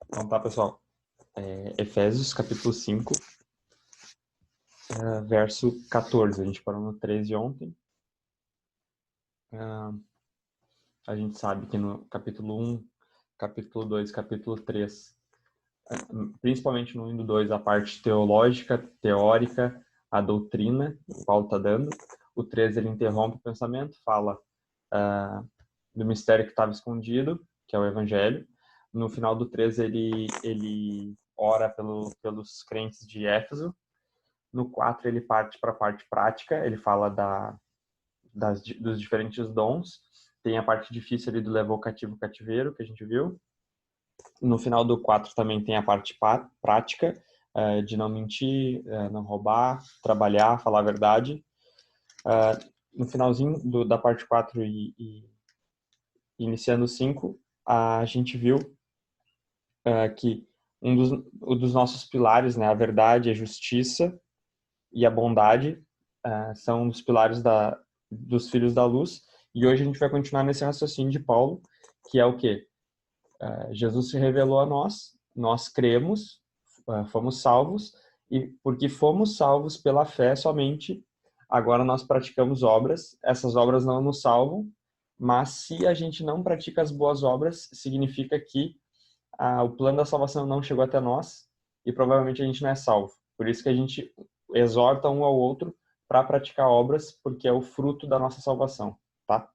Então tá, pessoal. Efésios, capítulo 5, verso 14. A gente parou no 13 ontem. A gente sabe que no capítulo 1, capítulo 2, capítulo 3, principalmente no 1 e no 2, a parte teológica, teórica, a doutrina, o Paulo está dando. O 3, ele interrompe o pensamento, fala do mistério que estava escondido, que é o evangelho. No final do 3, ele ora pelos crentes de Éfeso. No 4 ele parte para a parte prática, ele fala dos diferentes dons. Tem a parte difícil ali do levou cativo cativeiro, que a gente viu. No final do 4 também tem a parte prática, de não mentir, não roubar, trabalhar, falar a verdade. No finalzinho da parte 4 e iniciando o 5, a gente viu que um dos nossos pilares, né, a verdade, a justiça e a bondade, são um dos pilares dos filhos da luz. E hoje a gente vai continuar nesse raciocínio de Paulo, que é o quê? Jesus se revelou a nós, nós cremos, fomos salvos, e porque fomos salvos pela fé somente, agora nós praticamos obras. Essas obras não nos salvam, mas se a gente não pratica as boas obras, significa que o plano da salvação não chegou até nós e provavelmente a gente não é salvo. Por isso que a gente exorta um ao outro para praticar obras, porque é o fruto da nossa salvação, tá?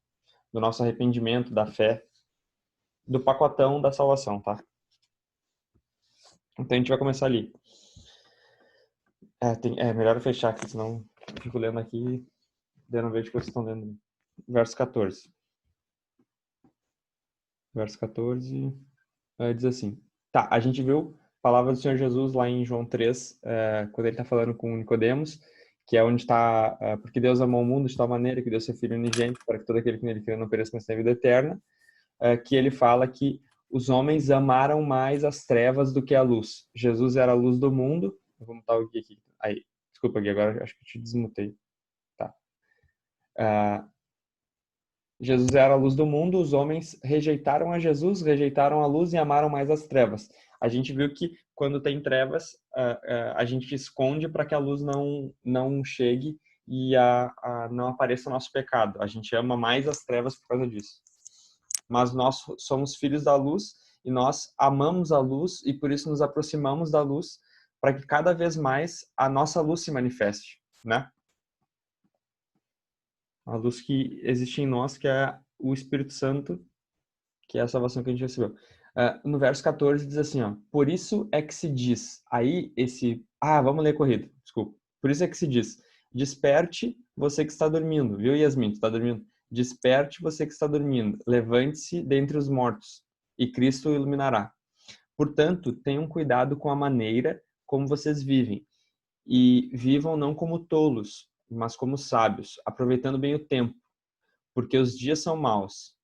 Do nosso arrependimento, da fé, do pacotão da salvação, tá? Então a gente vai começar ali. É melhor eu fechar aqui, senão eu fico lendo aqui e eu não vejo o que vocês estão lendo. Verso 14. Verso 14 diz assim. Tá, a gente viu a palavra do Senhor Jesus lá em João 3, quando ele está falando com Nicodemos, que é onde está, porque Deus amou o mundo de tal maneira que deu seu Filho unigênito para que todo aquele que nele crê não pereça, mas tenha vida eterna, que ele fala que os homens amaram mais as trevas do que a luz. Jesus era a luz do mundo. Vou mutar o Gui aqui. Aí, desculpa, Gui, agora acho que eu te desmutei. Tá. Uh, Jesus era a luz do mundo, os homens rejeitaram a Jesus, rejeitaram a luz e amaram mais as trevas. A gente viu que quando tem trevas, a gente esconde para que a luz não chegue e não apareça o nosso pecado. A gente ama mais as trevas por causa disso. Mas nós somos filhos da luz e nós amamos a luz e por isso nos aproximamos da luz para que cada vez mais a nossa luz se manifeste, né? A luz que existe em nós, que é o Espírito Santo, que é a salvação que a gente recebeu. No verso 14 diz assim, ó, por isso é que se diz, vamos ler corrido, desculpa. Por isso é que se diz, desperte você que está dormindo, viu, Yasmin, tu está dormindo? Desperte você que está dormindo, levante-se dentre os mortos, e Cristo o iluminará. Portanto, tenham cuidado com a maneira como vocês vivem, e vivam não como tolos, mas como sábios, aproveitando bem o tempo, porque os dias são maus.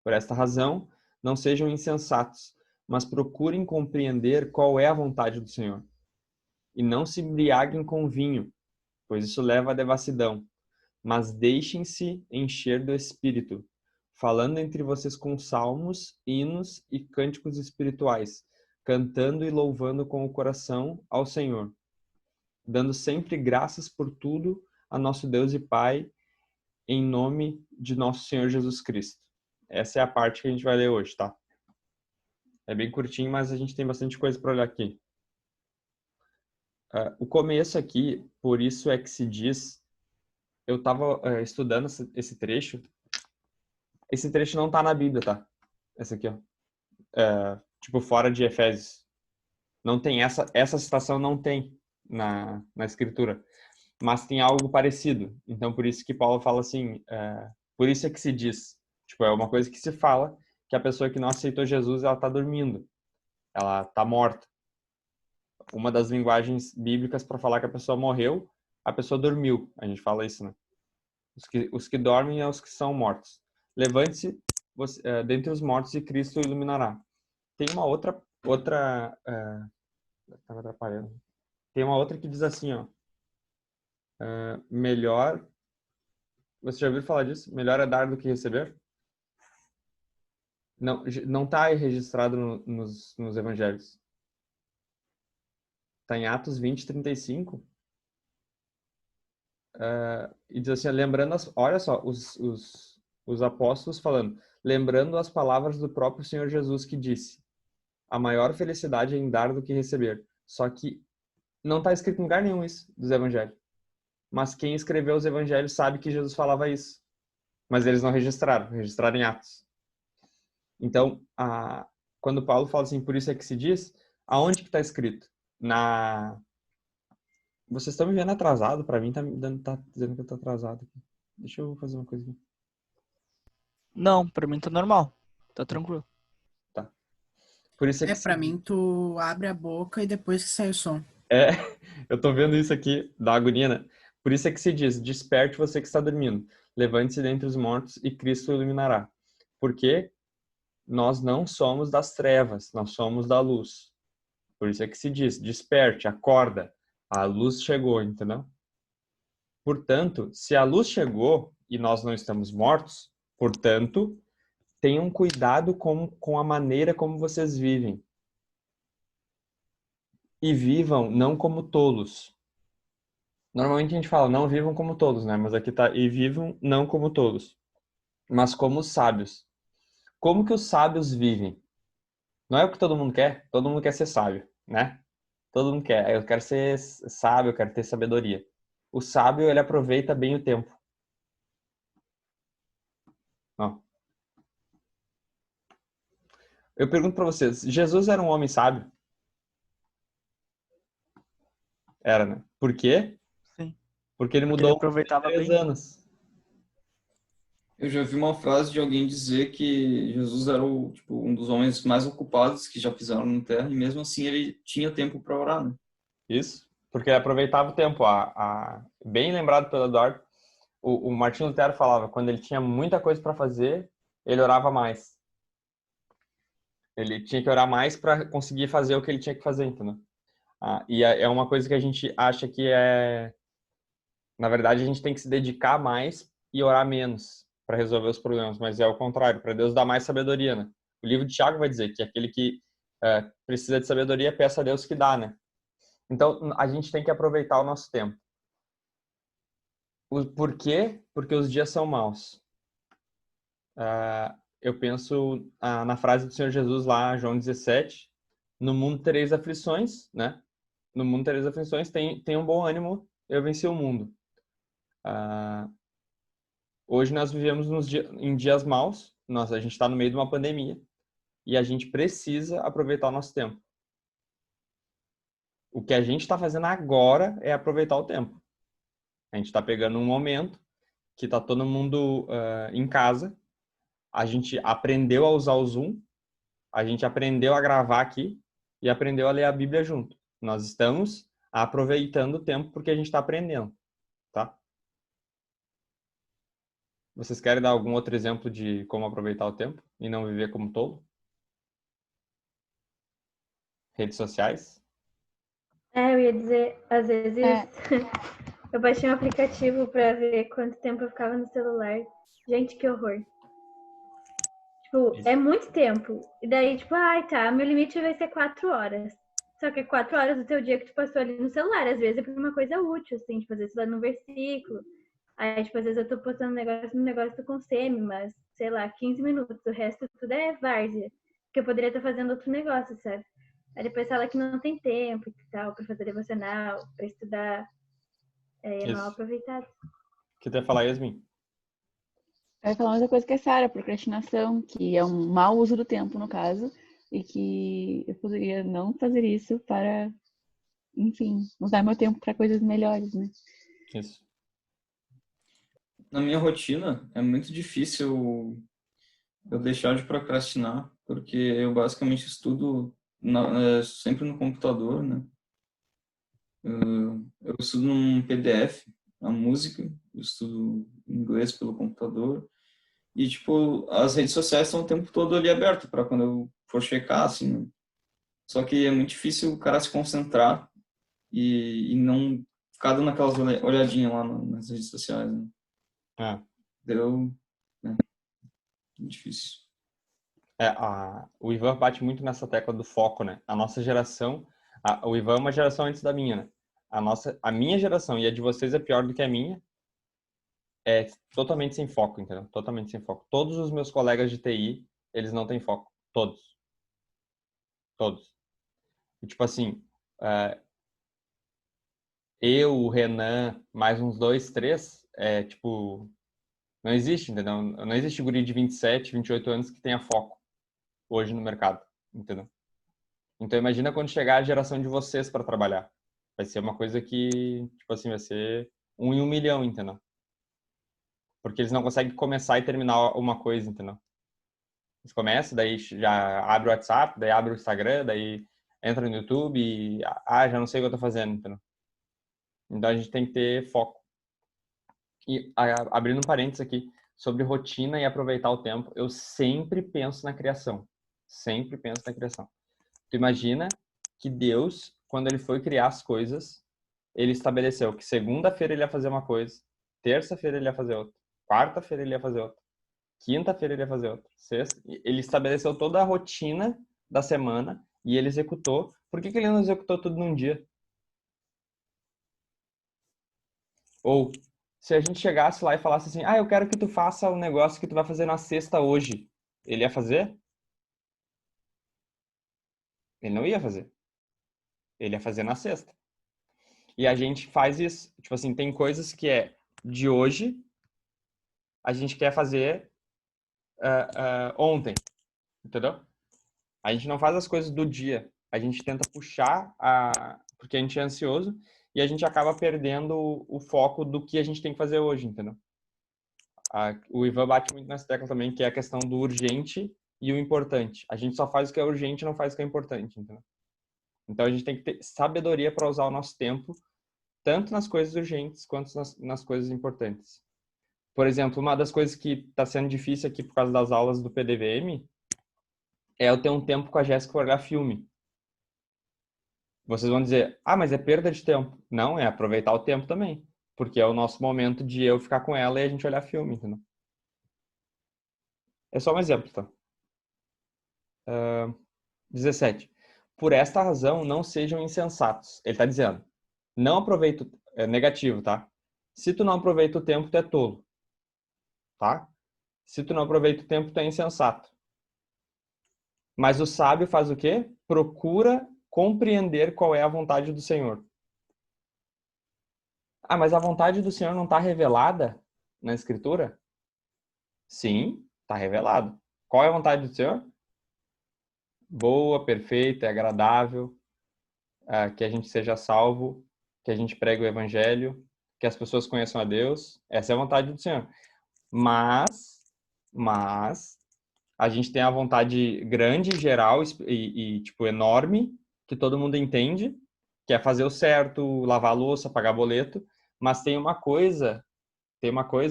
Por esta razão, não sejam insensatos, mas procurem compreender qual é a vontade do Senhor. E não se embriaguem com vinho, pois isso leva à devassidão, mas deixem-se encher do Espírito, falando entre vocês com salmos, hinos e cânticos espirituais, cantando e louvando com o coração ao Senhor, dando sempre graças por tudo a nosso Deus e Pai, em nome de nosso Senhor Jesus Cristo. Essa é a parte que a gente vai ler hoje, tá? É bem curtinho, mas a gente tem bastante coisa para olhar aqui. O começo aqui, por isso é que se diz, eu estava estudando esse trecho. Esse trecho não tá na Bíblia, tá? Essa aqui, ó. Tipo, fora de Efésios. Não tem essa citação não tem na escritura, mas tem algo parecido. Então, por isso que Paulo fala assim, por isso é que se diz. Tipo, é uma coisa que se fala que a pessoa que não aceitou Jesus, ela tá dormindo. Ela tá morta. Uma das linguagens bíblicas para falar que a pessoa morreu, a pessoa dormiu. A gente fala isso, né? Os que dormem é os que são mortos. Levante-se dentre os mortos e Cristo o iluminará. Tem uma outra tá me atrapalhando. Tem uma outra que diz assim, ó, melhor, você já ouviu falar disso? Melhor é dar do que receber? Não está registrado nos evangelhos. Está em Atos 20, 35. E diz assim, lembrando, olha só, os apóstolos falando, lembrando as palavras do próprio Senhor Jesus que disse, a maior felicidade é em dar do que receber. Só que não está escrito em lugar nenhum isso dos evangelhos. Mas quem escreveu os evangelhos sabe que Jesus falava isso. Mas eles não registraram em Atos. Então, quando Paulo fala assim, por isso é que se diz, aonde que está escrito? Vocês estão me vendo atrasado? Para mim tá dizendo que eu tô atrasado aqui. Deixa eu fazer uma coisa aqui. Não, pra mim tá normal. Tá tranquilo. Tá. Por isso é que Pra mim, tu abre a boca e depois que sai o som. eu tô vendo isso aqui, da agonia, né? Por isso é que se diz, desperte você que está dormindo, levante-se dentre os mortos e Cristo o iluminará. Porque nós não somos das trevas, nós somos da luz. Por isso é que se diz, desperte, acorda, a luz chegou, entendeu? Portanto, se a luz chegou e nós não estamos mortos, portanto, tenham cuidado com a maneira como vocês vivem. E vivam não como tolos. Normalmente a gente fala, não vivam como tolos, né? Mas aqui tá, e vivam não como tolos, mas como os sábios. Como que os sábios vivem? Não é o que todo mundo quer ser sábio, né? Todo mundo quer, eu quero ser sábio, eu quero ter sabedoria. O sábio, ele aproveita bem o tempo. Ó. Eu pergunto para vocês, Jesus era um homem sábio? Era, né? Por quê? Sim. Porque ele Porque ele mudou aproveitava 3 bem. anos. Eu já vi uma frase de alguém dizer que Jesus era um dos homens mais ocupados que já pisaram na Terra e mesmo assim ele tinha tempo para orar, né? Isso, porque ele aproveitava o tempo. Bem lembrado pelo Eduardo, o Martinho Lutero falava, quando ele tinha muita coisa para fazer, ele orava mais. Ele tinha que orar mais para conseguir fazer o que ele tinha que fazer, entendeu? E é uma coisa que a gente acha que na verdade, a gente tem que se dedicar mais e orar menos para resolver os problemas, mas é o contrário, para Deus dar mais sabedoria, né? O livro de Tiago vai dizer que aquele que precisa de sabedoria, peça a Deus que dá, né? Então, a gente tem que aproveitar o nosso tempo. Por quê? Porque os dias são maus. Eu penso na frase do Senhor Jesus lá, João 17, no mundo tereis aflições, né? No mundo tereis aflições, tem um bom ânimo, eu venci o mundo. Hoje nós vivemos em dias maus, a gente está no meio de uma pandemia e a gente precisa aproveitar o nosso tempo. O que a gente está fazendo agora é aproveitar o tempo. A gente está pegando um momento que está todo mundo em casa, a gente aprendeu a usar o Zoom, a gente aprendeu a gravar aqui e aprendeu a ler a Bíblia junto. Nós estamos aproveitando o tempo porque a gente está aprendendo, tá? Vocês querem dar algum outro exemplo de como aproveitar o tempo e não viver como tolo? Redes sociais? Eu ia dizer, às vezes eu baixei um aplicativo pra ver quanto tempo eu ficava no celular. Gente, que horror. Tipo, é muito tempo. E daí, tipo, tá, meu limite vai ser 4 horas. Só que é 4 horas do teu dia que tu passou ali no celular. Às vezes é por uma coisa útil, assim, tipo, às vezes tu vai num versículo. Aí, tipo, às vezes eu tô postando um negócio do Conseme, mas, sei lá, 15 minutos. O resto tudo é várzea. Que eu poderia estar fazendo outro negócio, sabe? Aí depois fala que não tem tempo e tal, pra fazer devocional, pra estudar. É mal aproveitado. O que tu ia falar, Yasmin? Eu ia falar uma outra coisa que é séria, procrastinação, que é um mau uso do tempo, no caso, e que eu poderia não fazer isso para, enfim, usar meu tempo para coisas melhores, né? Isso. Na minha rotina, é muito difícil eu deixar de procrastinar, porque eu basicamente estudo sempre no computador, né? Eu estudo num PDF, a música, eu estudo inglês pelo computador, e, tipo, as redes sociais estão o tempo todo ali aberto para quando eu for checar, assim, né? Só que é muito difícil o cara se concentrar e não ficar dando aquelas olhadinhas lá nas redes sociais, né? Deu, né? Difícil. O Ivan bate muito nessa tecla do foco, né? A nossa geração, o Ivan é uma geração antes da minha, né? A minha geração e a de vocês é pior do que a minha, é totalmente sem foco, entendeu? Totalmente sem foco. Todos os meus colegas de TI, eles não têm foco. Todos. Todos. E, tipo assim, eu, o Renan, mais uns 2, 3, tipo, não existe, entendeu? Não existe guri de 27, 28 anos que tenha foco hoje no mercado, entendeu? Então imagina quando chegar a geração de vocês para trabalhar. Vai ser uma coisa que, tipo assim, vai ser 1 em 1 milhão, entendeu? Porque eles não conseguem começar e terminar uma coisa, entendeu? Eles começam, daí já abre o WhatsApp, daí abre o Instagram, daí entra no YouTube e, já não sei o que eu tô fazendo, entendeu? Então a gente tem que ter foco. E abrindo um parênteses aqui, sobre rotina e aproveitar o tempo, eu sempre penso na criação. Sempre penso na criação. Tu imagina que Deus, quando ele foi criar as coisas, ele estabeleceu que segunda-feira ele ia fazer uma coisa, terça-feira ele ia fazer outra, quarta-feira ele ia fazer outra, quinta-feira ele ia fazer outra, sexta. Ele estabeleceu toda a rotina da semana e ele executou. Por que ele não executou tudo num dia? Ou se a gente chegasse lá e falasse assim, eu quero que tu faça um negócio que tu vai fazer na sexta hoje, ele ia fazer? Ele não ia fazer. Ele ia fazer na sexta. E a gente faz isso. Tipo assim, tem coisas que é de hoje, a gente quer fazer ontem, entendeu? A gente não faz as coisas do dia. A gente tenta puxar, porque a gente é ansioso, e a gente acaba perdendo o foco do que a gente tem que fazer hoje, entendeu? O Ivan bate muito nessa tecla também, que é a questão do urgente e o importante. A gente só faz o que é urgente e não faz o que é importante, entendeu? Então a gente tem que ter sabedoria para usar o nosso tempo, tanto nas coisas urgentes quanto nas coisas importantes. Por exemplo, uma das coisas que está sendo difícil aqui por causa das aulas do PDVM é eu ter um tempo com a Jéssica para olhar filme. Vocês vão dizer, mas é perda de tempo. Não, é aproveitar o tempo também. Porque é o nosso momento de eu ficar com ela e a gente olhar filme, entendeu? É só um exemplo, tá? 17. Por esta razão, não sejam insensatos. Ele está dizendo, não aproveita, é negativo, tá? Se tu não aproveita o tempo, tu é tolo. Tá? Se tu não aproveita o tempo, tu é insensato. Mas o sábio faz o quê? Procura compreender qual é a vontade do Senhor. Mas a vontade do Senhor não está revelada na Escritura? Sim, está revelado. Qual é a vontade do Senhor? Boa, perfeita, agradável, que a gente seja salvo, que a gente pregue o Evangelho, que as pessoas conheçam a Deus. Essa é a vontade do Senhor. Mas a gente tem a vontade grande, geral e tipo, enorme, que todo mundo entende, que é fazer o certo, lavar a louça, pagar boleto, mas tem uma coisa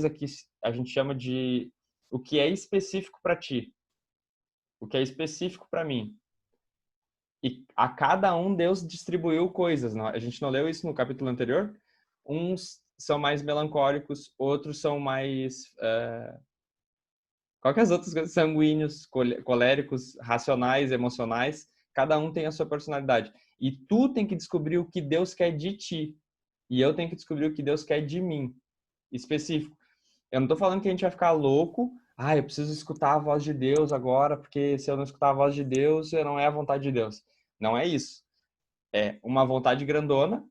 que a gente chama de o que é específico para ti, o que é específico para mim. E a cada um Deus distribuiu coisas. A gente não leu isso no capítulo anterior? Uns são mais melancólicos, outros são mais... Qual que é as outras coisas? Sanguíneos, coléricos, racionais, emocionais. Cada um tem a sua personalidade. E tu tem que descobrir o que Deus quer de ti. E eu tenho que descobrir o que Deus quer de mim. Específico. Eu não tô falando que a gente vai ficar louco. Eu preciso escutar a voz de Deus agora, porque se eu não escutar a voz de Deus, não é a vontade de Deus. Não é isso. É uma vontade grandona,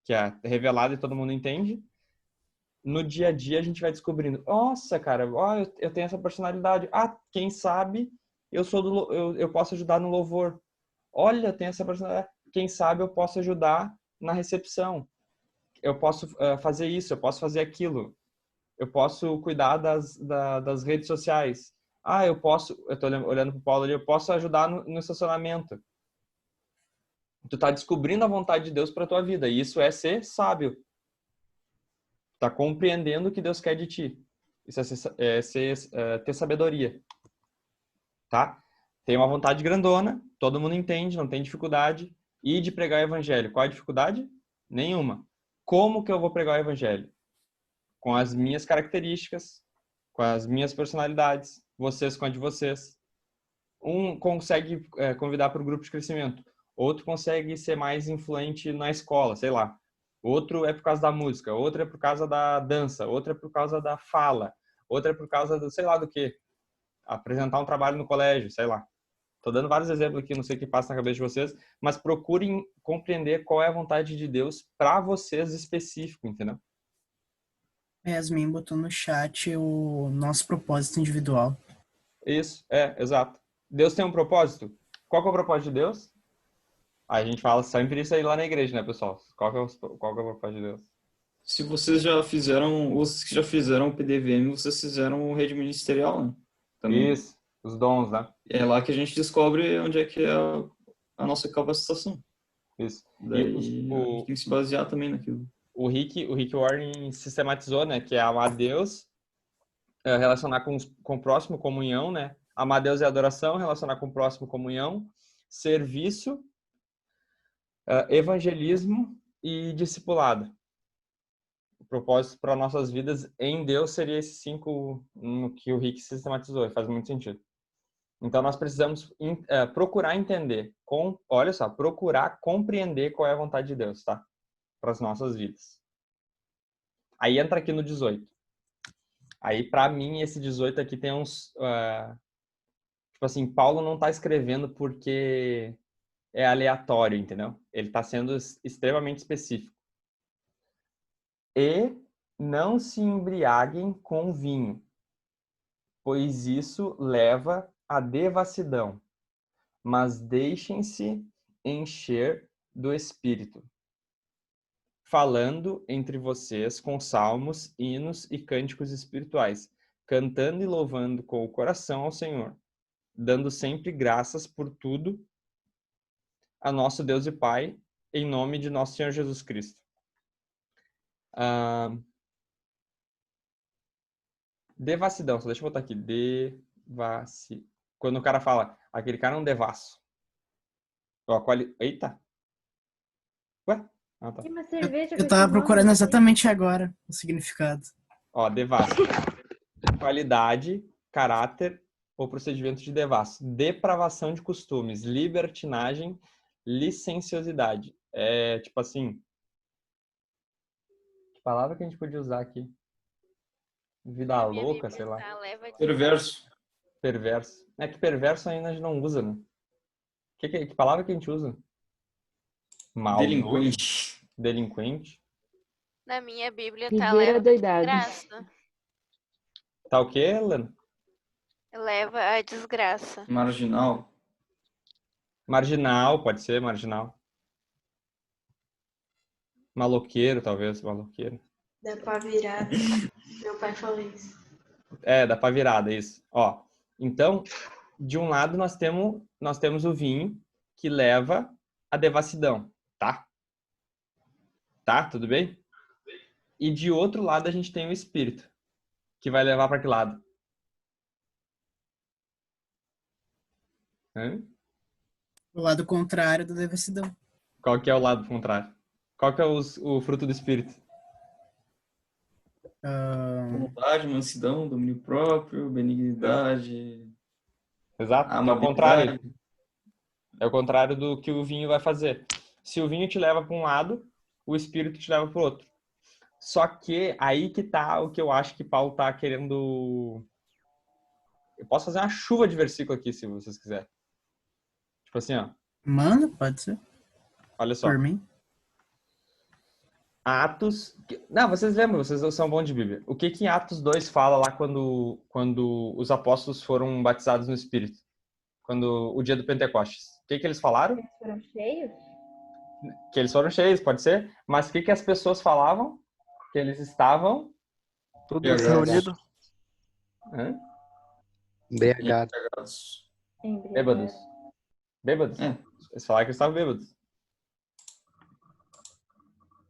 que é revelada e todo mundo entende. No dia a dia a gente vai descobrindo, nossa, cara, eu tenho essa personalidade. Quem sabe eu posso ajudar no louvor. Olha, eu tenho essa personalidade. Quem sabe eu posso ajudar na recepção. Eu posso fazer isso, eu posso fazer aquilo. Eu posso cuidar das redes sociais. Eu tô olhando pro Paulo ali, eu posso ajudar no estacionamento. Tu tá descobrindo a vontade de Deus para tua vida, e isso é ser sábio. Tá compreendendo o que Deus quer de ti. Isso é ter sabedoria. Tá? Tem uma vontade grandona, todo mundo entende, não tem dificuldade. E de pregar o evangelho. Qual é a dificuldade? Nenhuma. Como que eu vou pregar o evangelho? Com as minhas características, com as minhas personalidades, vocês com a de vocês. Um consegue convidar para o grupo de crescimento, outro consegue ser mais influente na escola, sei lá. Outro é por causa da música, outro é por causa da dança, outro é por causa da fala, outro é por causa do sei lá do quê. Apresentar um trabalho no colégio, sei lá. Tô dando vários exemplos aqui, não sei o que passa na cabeça de vocês, mas procurem compreender qual é a vontade de Deus para vocês específico, entendeu? Yasmin botou no chat o nosso propósito individual. Isso, exato. Deus tem um propósito? Qual que é o propósito de Deus? A gente fala sempre isso aí lá na igreja, né, pessoal? Qual que é o propósito de Deus? Se vocês já fizeram, ou se já fizeram o PDVM, vocês fizeram o rede ministerial, né? Também. Isso, os dons, né? É lá que a gente descobre onde é que é a nossa capacitação. Isso. Daí E a gente tem que se basear também naquilo. o Rick Warren sistematizou, né, que é amar Deus, relacionar com o próximo, comunhão, né? Amar Deus é adoração, relacionar com o próximo, comunhão, serviço, evangelismo e discipulado. O propósito para nossas vidas em Deus seria esses 5 que o Rick sistematizou, e faz muito sentido. Então nós precisamos procurar entender, olha só, procurar compreender qual é a vontade de Deus, tá? Para as nossas vidas. Aí entra aqui no 18. Aí para mim esse 18 aqui tem uns, tipo assim, Paulo não está escrevendo porque é aleatório, entendeu? Ele está sendo extremamente específico. E não se embriaguem com vinho, pois isso leva à devassidão, mas deixem-se encher do Espírito, falando entre vocês com salmos, hinos e cânticos espirituais, cantando e louvando com o coração ao Senhor, dando sempre graças por tudo a nosso Deus e Pai, em nome de nosso Senhor Jesus Cristo. Devassidão, só deixa eu botar aqui. Quando o cara fala, aquele cara é um devasso. Eita! Ué? Ah, tá. Tem uma cerveja Eu com tava esse nome, procurando né? exatamente agora o significado. Ó, devasso. Qualidade, caráter ou procedimento de devasso. Depravação de costumes, libertinagem, licenciosidade. É, tipo assim... Que palavra que a gente podia usar aqui? Vida Minha louca, Bíblia sei lá. tá, leva de Perverso. Perverso. É que perverso ainda a gente não usa, né? Que palavra que a gente usa? Maldoso. Delinquente. Delinquente. Na minha Bíblia tá Viver leva de adoidado. desgraça. Tá o quê, Lana? Leva a desgraça. Marginal. Marginal, pode ser marginal. Maloqueiro, talvez, maloqueiro. Dá pra virar. Meu pai falou isso. Dá pra virada, isso. Ó, então, de um lado nós temos o vinho que leva à devassidão, tá? Tá? Tudo bem? E de outro lado a gente tem o espírito, que vai levar para que lado? O lado contrário da devassidão. Qual que é o lado contrário? Qual que é o fruto do espírito? Bondade, mansidão, domínio próprio, benignidade. Exato, é o contrário. É o contrário do que o vinho vai fazer. Se o vinho te leva para um lado, o espírito te leva para o outro. Só que aí que tá o que eu acho que Paulo tá querendo... Eu posso fazer uma chuva de versículo aqui, se vocês quiserem. Tipo assim, ó. Manda, pode ser. Olha só. Por mim. Atos... Não, vocês lembram, vocês são bons de Bíblia. O que em Atos 2 fala lá quando os apóstolos foram batizados no Espírito? O dia do Pentecostes. O que eles falaram? Eles foram cheios? Que eles foram cheios, pode ser. Mas o que as pessoas falavam? Que eles estavam... Tudo reunido. Embriagados. Bêbados. Bêbados? É. Eles falaram que eles estavam bêbados.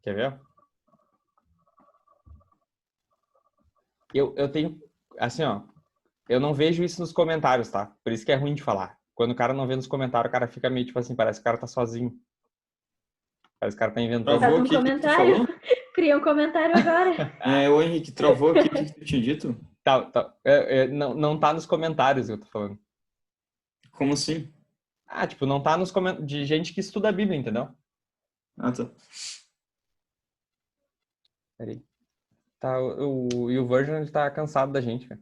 Quer ver? Eu tenho... Assim, ó. Eu não vejo isso nos comentários, tá? Por isso que é ruim de falar. Quando o cara não vê nos comentários, o cara fica meio tipo assim, parece que o cara tá sozinho. Parece que o cara tá inventando. Travou Faz um aqui, o que tu comentário. falou? Cria um comentário agora. Ô Henrique, travou aqui, o que tu tinha dito? Tá. Não tá nos comentários que eu tô falando. Como assim? Ah, tipo, não tá nos comentários de gente que estuda a Bíblia, entendeu? Ah, tá. Peraí. Tá, e o Virgin ele tá cansado da gente, cara.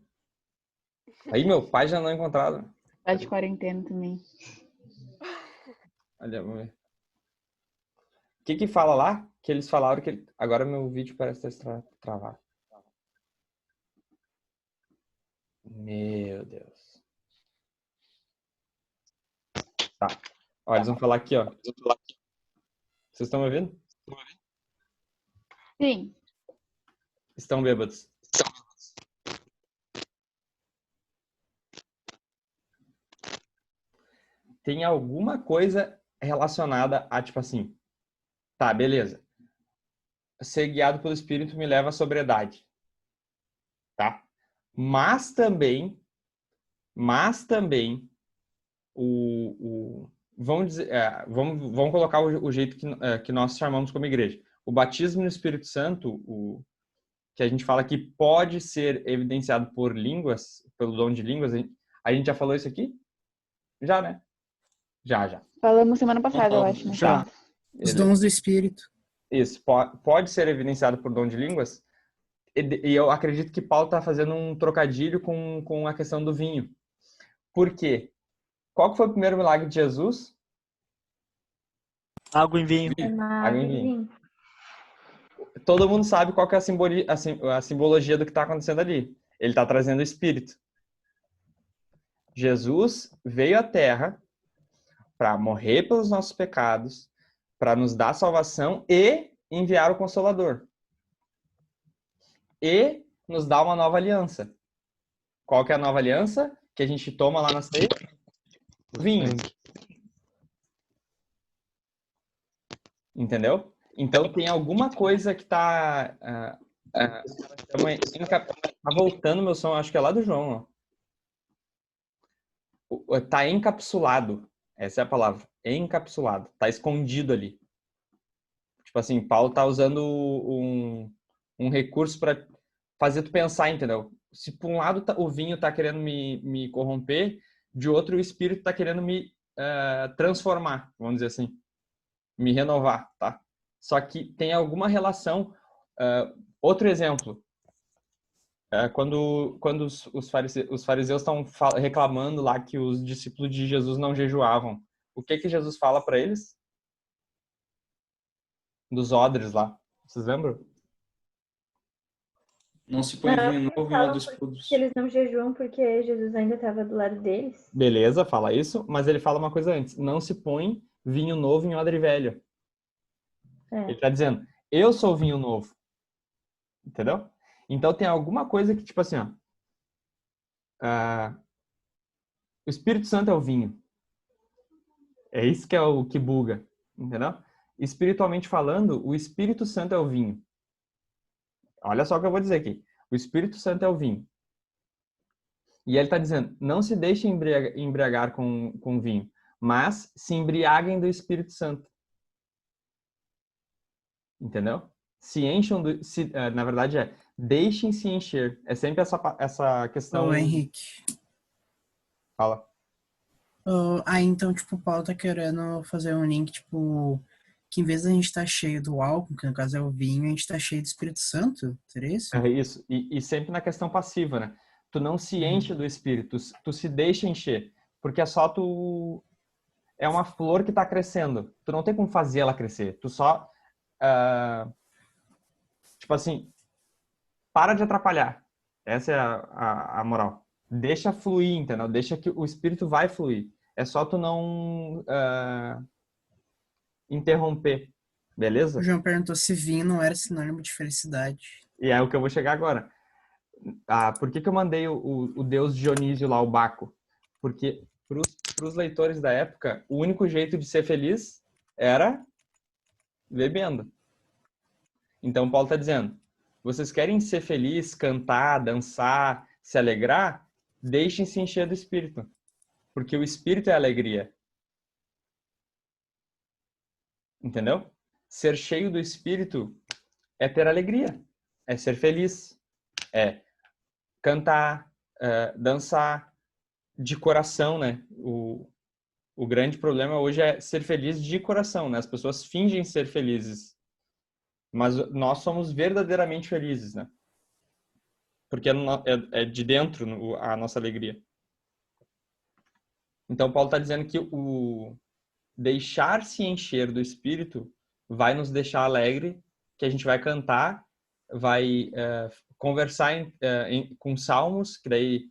Aí, meu pai já não é encontrado. Tá de quarentena também. Olha, vamos ver. O que que fala lá? Que eles falaram que... Agora meu vídeo parece estar travado. Meu Deus. Tá. Ó, eles vão falar aqui, ó. Vocês estão me ouvindo? Sim. Estão bêbados. Tem alguma coisa relacionada a, tipo assim, tá, beleza. Ser guiado pelo Espírito me leva à sobriedade. Tá? Mas também, vamos dizer, vamos colocar o jeito que nós chamamos como igreja. O batismo no Espírito Santo, que a gente fala que pode ser evidenciado por línguas, pelo dom de línguas, a gente já falou isso aqui? Já, né? Já. Falamos semana passada, eu acho, né? Já. Os dons do Espírito. Isso, pode ser evidenciado por dom de línguas. E eu acredito que Paulo está fazendo um trocadilho com a questão do vinho. Por quê? Qual que foi o primeiro milagre de Jesus? Água em vinho. Água em vinho. Todo mundo sabe qual que é a simbologia do que está acontecendo ali. Ele está trazendo o Espírito. Jesus veio à Terra para morrer pelos nossos pecados, para nos dar salvação e enviar o Consolador. E nos dar uma nova aliança. Qual que é a nova aliança que a gente toma lá na ceia? Vinho. Entendeu? Então tem alguma coisa que tá voltando meu som, acho que é lá do João, ó. Tá encapsulado. Essa é a palavra. Encapsulado. Tá escondido ali. Tipo assim, Paulo tá usando um recurso para fazer tu pensar, entendeu? Se por um lado o vinho tá querendo me corromper, de outro o espírito tá querendo me transformar, vamos dizer assim. Me renovar, tá? Só que tem alguma relação. Outro exemplo. Quando os fariseus estão reclamando lá que os discípulos de Jesus não jejuavam, o que Jesus fala para eles? Dos odres lá. Vocês lembram? Não se põe vinho novo em odres podres. Que eles não jejuam porque Jesus ainda estava do lado deles. Beleza, fala isso, mas ele fala uma coisa antes. Não se põe vinho novo em odre velho. Ele está dizendo, eu sou o vinho novo. Entendeu? Então tem alguma coisa que, tipo assim, ó. O Espírito Santo é o vinho. É isso que é o que buga. Entendeu? Espiritualmente falando, o Espírito Santo é o vinho. Olha só o que eu vou dizer aqui. O Espírito Santo é o vinho. E ele está dizendo, não se deixem embriagar com vinho, mas se embriaguem do Espírito Santo. Entendeu? Se encham na verdade deixem-se encher. É sempre essa questão. Ô, Henrique. Fala. Então, tipo, o Paulo tá querendo fazer um link, tipo, que em vez da gente estar cheio do álcool, que no caso é o vinho, a gente tá cheio do Espírito Santo, seria isso? É isso. E sempre na questão passiva, né? Tu não se enche do Espírito, tu se deixa encher. Porque é só tu... É uma flor que tá crescendo. Tu não tem como fazer ela crescer. Tu só... Tipo assim, para de atrapalhar. Essa é a moral. Deixa fluir, entendeu? Deixa que o Espírito vai fluir. É só tu não interromper. Beleza? O João perguntou se vinho não era sinônimo de felicidade. E é o que eu vou chegar agora. Por que eu mandei o deus Dionísio lá, o Baco? Porque para os leitores da época, o único jeito de ser feliz era bebendo. Então Paulo está dizendo, vocês querem ser felizes, cantar, dançar, se alegrar? Deixem-se encher do Espírito. Porque o Espírito é alegria. Entendeu? Ser cheio do Espírito é ter alegria. É ser feliz. É cantar, dançar, de coração, né? O grande problema hoje é ser feliz de coração, né? As pessoas fingem ser felizes, mas nós somos verdadeiramente felizes, né? Porque é de dentro a nossa alegria. Então, Paulo está dizendo que o deixar-se encher do Espírito vai nos deixar alegre, que a gente vai cantar, vai conversar com salmos, que daí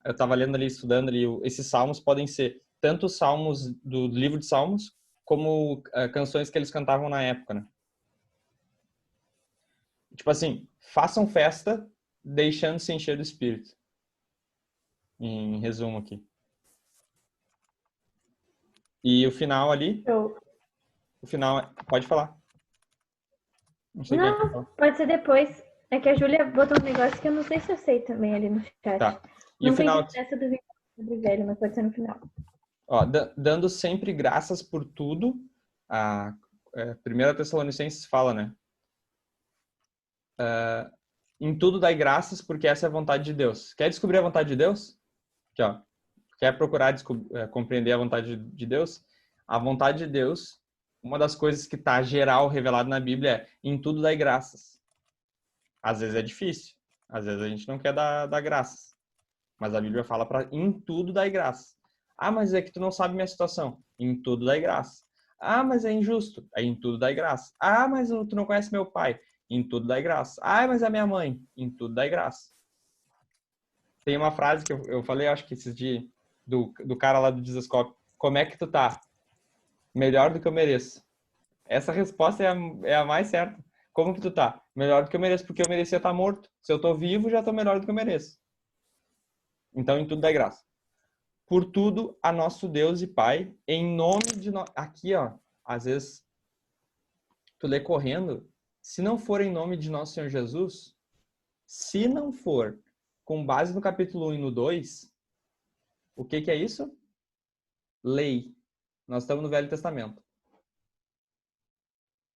eu estava lendo ali, estudando ali, esses salmos podem ser tanto salmos do livro de Salmos, como canções que eles cantavam na época, né? Tipo assim, façam festa deixando-se encher do Espírito. Em resumo aqui. E o final ali, o final, pode falar. Não sei quem é que Não, fala. pode ser depois. É que a Júlia botou um negócio que eu não sei se eu sei também ali no chat. Tá. E Não o final, tem essa do velho, mas pode ser no final. ó, dando sempre graças por tudo. A 1 Tessalonicenses fala, né? Em tudo dai graças, porque essa é a vontade de Deus. Quer descobrir a vontade de Deus? Aqui, ó. Quer procurar compreender a vontade de Deus? A vontade de Deus, uma das coisas que está geral revelado na Bíblia é em tudo dai graças. Às vezes é difícil. Às vezes a gente não quer dar graças. Mas a Bíblia fala para em tudo dai graças. Ah, mas é que tu não sabe minha situação. Em tudo dai graças. Ah, mas é injusto. Aí em tudo dai graças. Ah, mas tu não conhece meu pai. Em tudo dai graças. Ah, mas é minha mãe. Em tudo dai graças. Tem uma frase que eu falei, acho que esses dias, do cara lá do Dizascope. Como é que tu tá? Melhor do que eu mereço. Essa resposta é a mais certa. Como que tu tá? Melhor do que eu mereço, porque eu merecia estar morto. Se eu tô vivo, já tô melhor do que eu mereço. Então, em tudo dá graça. Por tudo, a nosso Deus e Pai, em nome de nós. Aqui, ó, às vezes, tu lê correndo, se não for em nome de nosso Senhor Jesus, se não for com base no capítulo 1 e no 2, o que é isso? Lei. Nós estamos no Velho Testamento.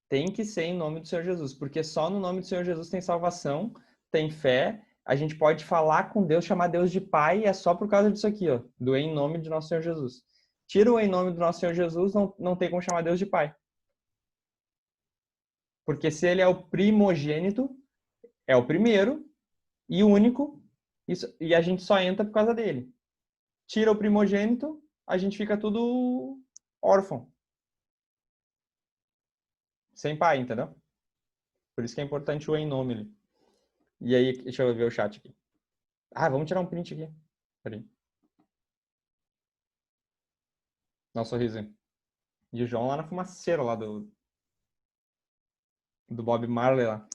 Tem que ser em nome do Senhor Jesus, porque só no nome do Senhor Jesus tem salvação, tem fé, a gente pode falar com Deus, chamar Deus de Pai, e é só por causa disso aqui, ó, do em nome de nosso Senhor Jesus. Tira o em nome do nosso Senhor Jesus, não tem como chamar Deus de Pai. Porque se ele é o primogênito, é o primeiro e único, e a gente só entra por causa dele. Tira o primogênito, a gente fica tudo órfão. Sem pai, entendeu? Por isso que é importante o em nome ali. E aí, deixa eu ver o chat aqui. Ah, vamos tirar um print aqui. Peraí. Dá um sorrisinho. E o João lá na fumaceira lá do Bob Marley lá.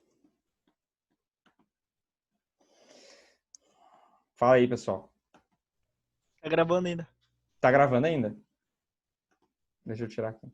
Fala aí, pessoal. Tá gravando ainda. Tá gravando ainda? Deixa eu tirar aqui.